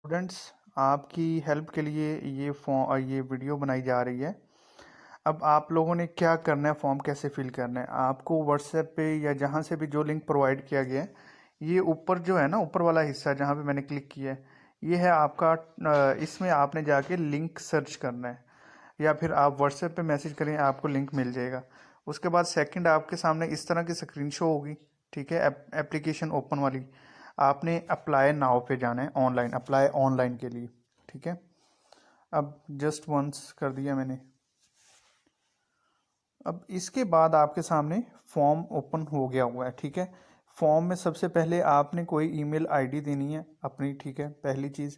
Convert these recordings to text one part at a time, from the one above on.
Students, आपकी help के लिए ये वीडियो बनाई जा रही है। अब आप लोगों ने क्या करना है, फॉर्म कैसे फिल करना है, आपको व्हाट्सएप पे या जहाँ से भी जो लिंक प्रोवाइड किया गया है, ये ऊपर जो है ना, ऊपर वाला हिस्सा जहाँ पे मैंने क्लिक किया है, ये है आपका। इसमें आपने जाके लिंक सर्च करना है या फिर आप व्हाट्सएप पे मैसेज करें, आपको लिंक मिल जाएगा। उसके बाद सेकंड आपके सामने इस तरह की स्क्रीन शो होगी। ठीक है, एप्लीकेशन ओपन वाली। आपने अप्लाई नाउ पे जाना है, ऑनलाइन अप्लाई ऑनलाइन के लिए। ठीक है, अब जस्ट वंस कर दिया मैंने। अब इसके बाद आपके सामने फॉर्म ओपन हो गया हुआ है। ठीक है, फॉर्म में सबसे पहले आपने कोई ईमेल आईडी देनी है अपनी। ठीक है, पहली चीज़।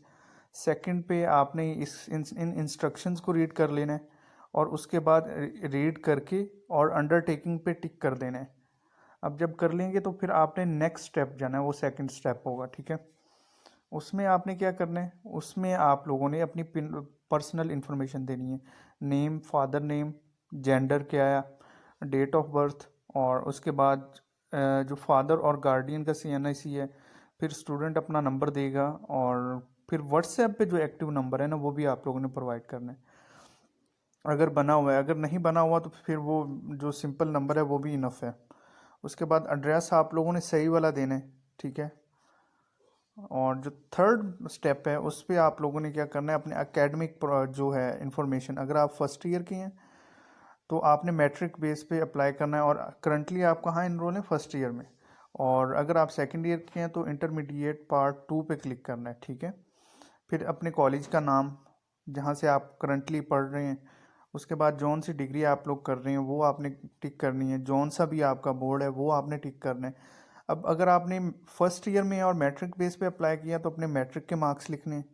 सेकंड पे आपने इन इंस्ट्रक्शंस को रीड कर लेना है और उसके बाद रीड करके और अंडरटेकिंग पे टिक कर देना है। अब जब कर लेंगे तो फिर आपने नेक्स्ट स्टेप जाना है, वो सेकंड स्टेप होगा। ठीक है, उसमें आपने क्या करना है, उसमें आप लोगों ने अपनी पर्सनल इन्फॉर्मेशन देनी है। नेम, फादर नेम, जेंडर क्या है, डेट ऑफ बर्थ, और उसके बाद जो फादर और गार्डियन का CNIC है। फिर स्टूडेंट अपना नंबर देगा और फिर व्हाट्सएप पे जो एक्टिव नंबर है ना, वो भी आप लोगों ने प्रोवाइड करना है, अगर बना हुआ है। अगर नहीं बना हुआ तो फिर वो जो सिंपल नंबर है वो भी इनफ है। उसके बाद एड्रेस आप लोगों ने सही वाला देना है। ठीक है, और जो थर्ड स्टेप है उस पे आप लोगों ने क्या करना है, अपने एकेडमिक जो है इंफॉर्मेशन। अगर आप फर्स्ट ईयर के हैं तो आपने मैट्रिक बेस पे अप्लाई करना है, और करंटली आप कहाँ इनरोल हैं, फर्स्ट ईयर में। और अगर आप सेकंड ईयर के हैं तो इंटरमीडिएट पार्ट 2 पे क्लिक करना है। ठीक है, फिर अपने कॉलेज का नाम, जहाँ से आप करंटली पढ़ रहे हैं। उसके बाद जौन सी डिग्री आप लोग कर रहे हैं वो आपने टिक करनी है। जौन सा भी आपका बोर्ड है वो आपने टिक करना है। अब अगर आपने फर्स्ट ईयर में और मैट्रिक बेस पे अप्लाई किया तो अपने मैट्रिक के मार्क्स लिखने हैं।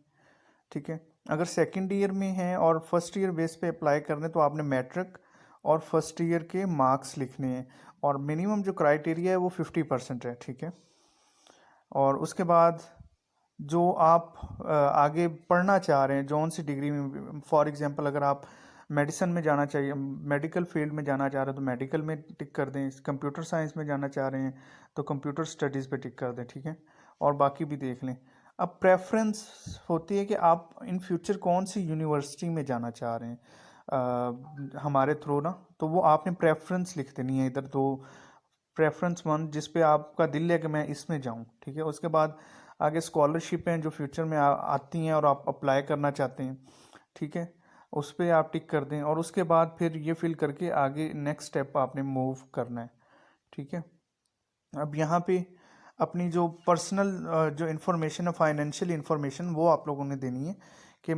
ठीक है, अगर सेकेंड ईयर में है और फर्स्ट ईयर बेस पे अप्लाई करने तो आपने मैट्रिक और फर्स्ट ईयर के मार्क्स लिखने हैं, और मिनिमम जो क्राइटेरिया है वो 50% है। ठीक है, और उसके बाद जो आप आगे पढ़ना चाह रहे हैं, जौन सी डिग्री में, फॉर एग्जांपल अगर आप मेडिसिन में जाना चाहिए, मेडिकल फील्ड में जाना चाह रहे हैं तो मेडिकल में टिक कर दें। कंप्यूटर साइंस में जाना चाह रहे हैं तो कंप्यूटर स्टडीज़ पे टिक कर दें। ठीक है, और बाकी भी देख लें। अब प्रेफरेंस होती है कि आप इन फ्यूचर कौन सी यूनिवर्सिटी में जाना चाह रहे हैं हमारे थ्रू ना, तो वो आपने प्रेफरेंस लिख देनी है इधर। तो प्रेफरेंस 1 जिस पे आपका दिल है कि मैं इसमें जाऊं। ठीक है, उसके बाद आगे स्कॉलरशिप हैं जो फ्यूचर में आती हैं और आप अप्लाई करना चाहते हैं। ठीक है, उस पर आप टिक कर दें, और उसके बाद फिर ये फिल करके आगे नेक्स्ट स्टेप आपने मूव करना है। ठीक है, अब यहाँ पे अपनी जो पर्सनल जो इन्फॉर्मेशन है, फाइनेंशियल इन्फॉर्मेशन, वो आप लोगों ने देनी है कि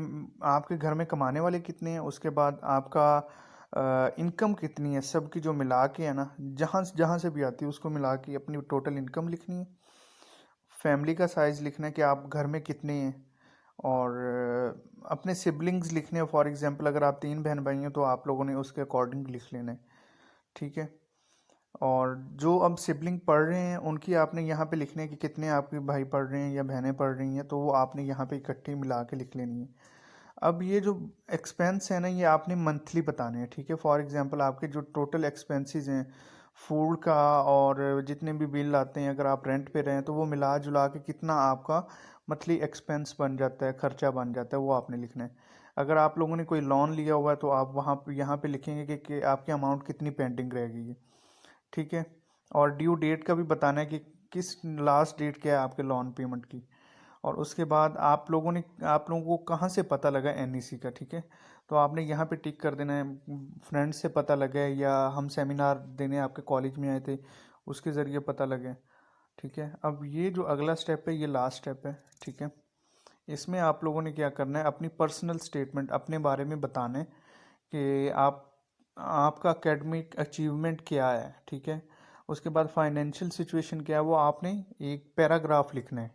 आपके घर में कमाने वाले कितने हैं। उसके बाद आपका इनकम कितनी है, सबकी जो मिला के है ना, जहाँ जहाँ से भी आती है उसको मिला के अपनी टोटल इनकम लिखनी है। फैमिली का साइज़ लिखना है कि आप घर में कितने हैं, और अपने सिबलिंग्स लिखने हैं। फॉर एग्जांपल अगर आप 3 बहन भाई हैं तो आप लोगों ने उसके अकॉर्डिंग लिख लेना है। ठीक है, और जो अब सिबलिंग पढ़ रहे हैं उनकी आपने यहाँ पे लिखने हैं कि कितने आपके भाई पढ़ रहे हैं या बहनें पढ़ रही हैं, तो वो आपने यहाँ पे इकट्ठी मिला के लिख लेनी है। अब ये जो एक्सपेंस है ना, ये आपने मंथली बताने हैं। ठीक है, फॉर एग्जांपल आपके जो टोटल एक्सपेंसेस हैं फूड का, और जितने भी बिल आते हैं, अगर आप रेंट पे रहें तो वो मिला जुला के कितना आपका मंथली एक्सपेंस बन जाता है, खर्चा बन जाता है, वो आपने लिखना है। अगर आप लोगों ने कोई लोन लिया हुआ है तो आप वहाँ पे यहाँ पे लिखेंगे कि आपकी अमाउंट कितनी पेंडिंग रहेगी। ठीक है, और ड्यू डेट का भी बताना है कि किस लास्ट डेट क्या है आपके लोन पेमेंट की। और उसके बाद आप लोगों को कहाँ से पता लगा NEC का। ठीक है, तो आपने यहाँ पे टिक कर देना है, फ्रेंड से पता लगा है या हम सेमिनार देने आपके कॉलेज में आए थे उसके ज़रिए पता लगे। ठीक है, अब ये जो अगला स्टेप है ये लास्ट स्टेप है। ठीक है, इसमें आप लोगों ने क्या करना है, अपनी पर्सनल स्टेटमेंट अपने बारे में बताना है कि आपका एकेडमिक अचीवमेंट क्या है। ठीक है, उसके बाद फाइनेंशियल सिचुएशन क्या है, वो आपने एक पैराग्राफ लिखना है।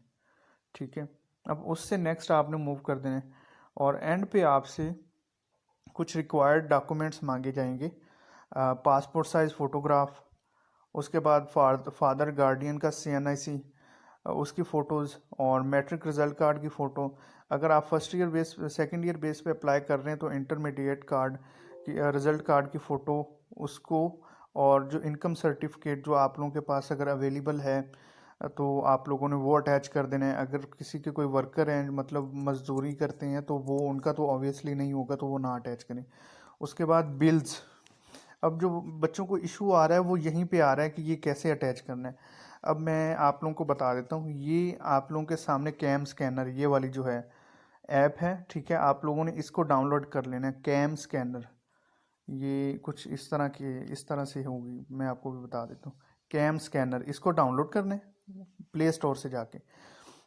ठीक है, अब उससे नेक्स्ट आपने मूव कर देना है, और एंड पे आपसे कुछ रिक्वायर्ड डॉक्यूमेंट्स मांगे जाएंगे। पासपोर्ट साइज़ फ़ोटोग्राफ, उसके बाद फादर गार्डियन का CNIC, उसकी फ़ोटोज़, और मैट्रिक रिज़ल्ट कार्ड की फ़ोटो। अगर आप first year base second year base पे अप्लाई कर रहे हैं तो इंटरमीडिएट कार्ड की रिज़ल्ट कार्ड की फ़ोटो, उसको, और जो इनकम सर्टिफिकेट जो आप लोगों के पास अगर अवेलेबल है, तो आप लोगों ने वो अटैच कर देना है। अगर किसी के कोई वर्कर हैं मतलब मजदूरी करते हैं तो वो उनका तो ऑब्वियसली नहीं होगा, तो वो ना अटैच करें। उसके बाद बिल्स, अब जो बच्चों को इशू आ रहा है वो यहीं पे आ रहा है कि ये कैसे अटैच करना है। अब मैं आप लोगों को बता देता हूँ, ये आप लोगों के सामने कैम स्कैनर ये वाली जो है ऐप है, ठीक है, आप लोगों ने इसको डाउनलोड कर लेना है। कैम स्कैनर ये कुछ इस तरह से होगी, मैं आपको भी बता देता हूँ। कैम स्कैनर इसको डाउनलोड करना है प्ले स्टोर से जाके।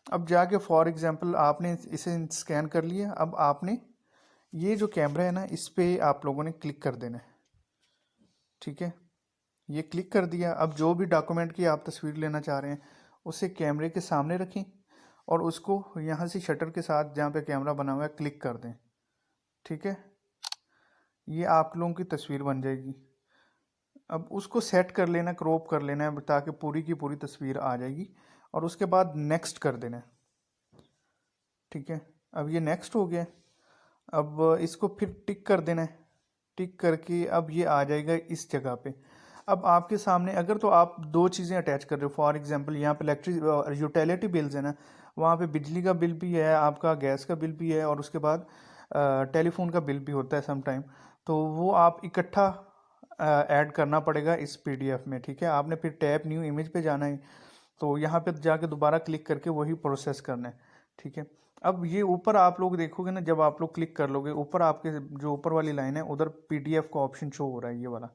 अब जाके फॉर एग्जांपल आपने इसे स्कैन कर लिया। अब आपने ये जो कैमरा है ना, इस पे आप लोगों ने क्लिक कर देना है, ठीक है। ये क्लिक कर दिया। अब जो भी डॉक्यूमेंट की आप तस्वीर लेना चाह रहे हैं उसे कैमरे के सामने रखें और उसको यहाँ से शटर के साथ जहाँ पे कैमरा बना हुआ है क्लिक कर दें, ठीक है। ये आप लोगों की तस्वीर बन जाएगी। अब उसको सेट कर लेना, क्रॉप कर लेना है ताकि पूरी की पूरी तस्वीर आ जाएगी, और उसके बाद नेक्स्ट कर देना है, ठीक है। अब ये नेक्स्ट हो गया। अब इसको फिर टिक कर देना है। टिक करके अब ये आ जाएगा इस जगह पे। अब आपके सामने अगर तो आप दो चीज़ें अटैच कर रहे हो, फॉर एग्जांपल यहाँ पे इलेक्ट्रिक यूटिलिटी बिल्स है ना, वहाँ पे बिजली का बिल भी है, आपका गैस का बिल भी है, और उसके बाद टेलीफोन का बिल भी होता है सम टाइम। तो वो आप इकट्ठा ऐड करना पड़ेगा इस पीडीएफ में, ठीक है। आपने फिर टैब न्यू इमेज पे जाना है, तो यहाँ पे जाके दोबारा क्लिक करके वही प्रोसेस करना है, ठीक है। अब ये ऊपर आप लोग देखोगे ना, जब आप लोग क्लिक कर लोगे ऊपर आपके जो ऊपर वाली लाइन है उधर पीडीएफ का ऑप्शन शो हो रहा है, ये वाला।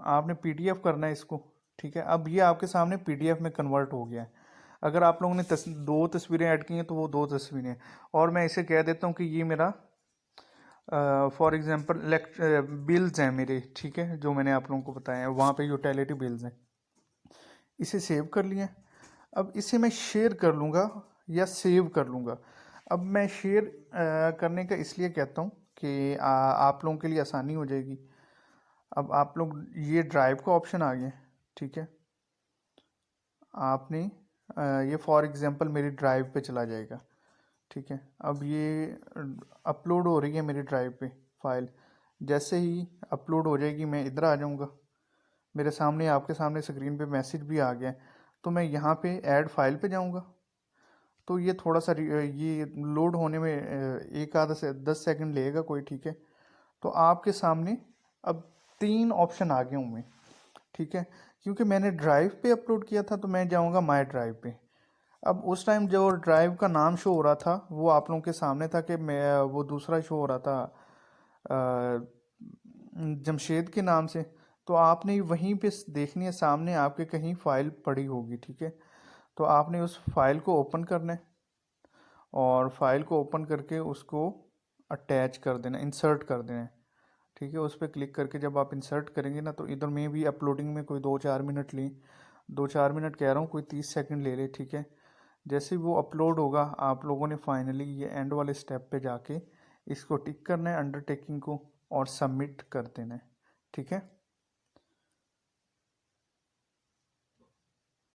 आपने पीडीएफ करना है इसको, ठीक है। अब ये आपके सामने पीडीएफ में कन्वर्ट हो गया है। अगर आप लोगों ने दो तस्वीरें ऐड की हैं तो वो दो तस्वीरें, और मैं इसे कह देता हूँ कि ये मेरा फॉर एग्जांपल बिल्स हैं मेरे, ठीक है, जो मैंने आप लोगों को बताया है वहाँ पे यूटिलिटी बिल्स हैं। इसे सेव कर लिया। अब इसे मैं शेयर कर लूँगा या सेव कर लूँगा। अब मैं शेयर करने का इसलिए कहता हूँ कि आप लोगों के लिए आसानी हो जाएगी। अब आप लोग ये ड्राइव का ऑप्शन आ गया, ठीक है। आपने ये फॉर एग्जांपल मेरी ड्राइव पे चला जाएगा, ठीक है। अब ये अपलोड हो रही है मेरी ड्राइव पे फाइल। जैसे ही अपलोड हो जाएगी मैं इधर आ जाऊँगा। मेरे सामने आपके सामने स्क्रीन पे मैसेज भी आ गया है, तो मैं यहाँ पे ऐड फाइल पे जाऊँगा। तो ये थोड़ा सा ये लोड होने में एक आधा से 10 सेकंड लगेगा कोई, ठीक है। तो आपके सामने अब तीन ऑप्शन आ गए होंगे, ठीक है। क्योंकि मैंने ड्राइव पे अपलोड किया था तो मैं जाऊँगा माई ड्राइव पे। अब उस टाइम जो ड्राइव का नाम शो हो रहा था वो आप लोगों के सामने था कि मैं वो दूसरा शो हो रहा था जमशेद के नाम से। तो आपने वहीं पे देखनी है, सामने आपके कहीं फाइल पड़ी होगी, ठीक है। तो आपने उस फाइल को ओपन करना है, और फाइल को ओपन करके उसको अटैच कर देना, इंसर्ट कर देना है, ठीक है। उस पर क्लिक करके जब आप इंसर्ट करेंगे ना, तो इधर में भी अपलोडिंग में कोई 2-4 मिनट लें। 2-4 मिनट कह रहा हूँ, कोई 30 सेकंड ले ले, ठीक है। जैसे ही वो अपलोड होगा आप लोगों ने फाइनली ये एंड वाले स्टेप पे जाके इसको टिक करना है अंडरटेकिंग को, और सबमिट कर देना है, ठीक है।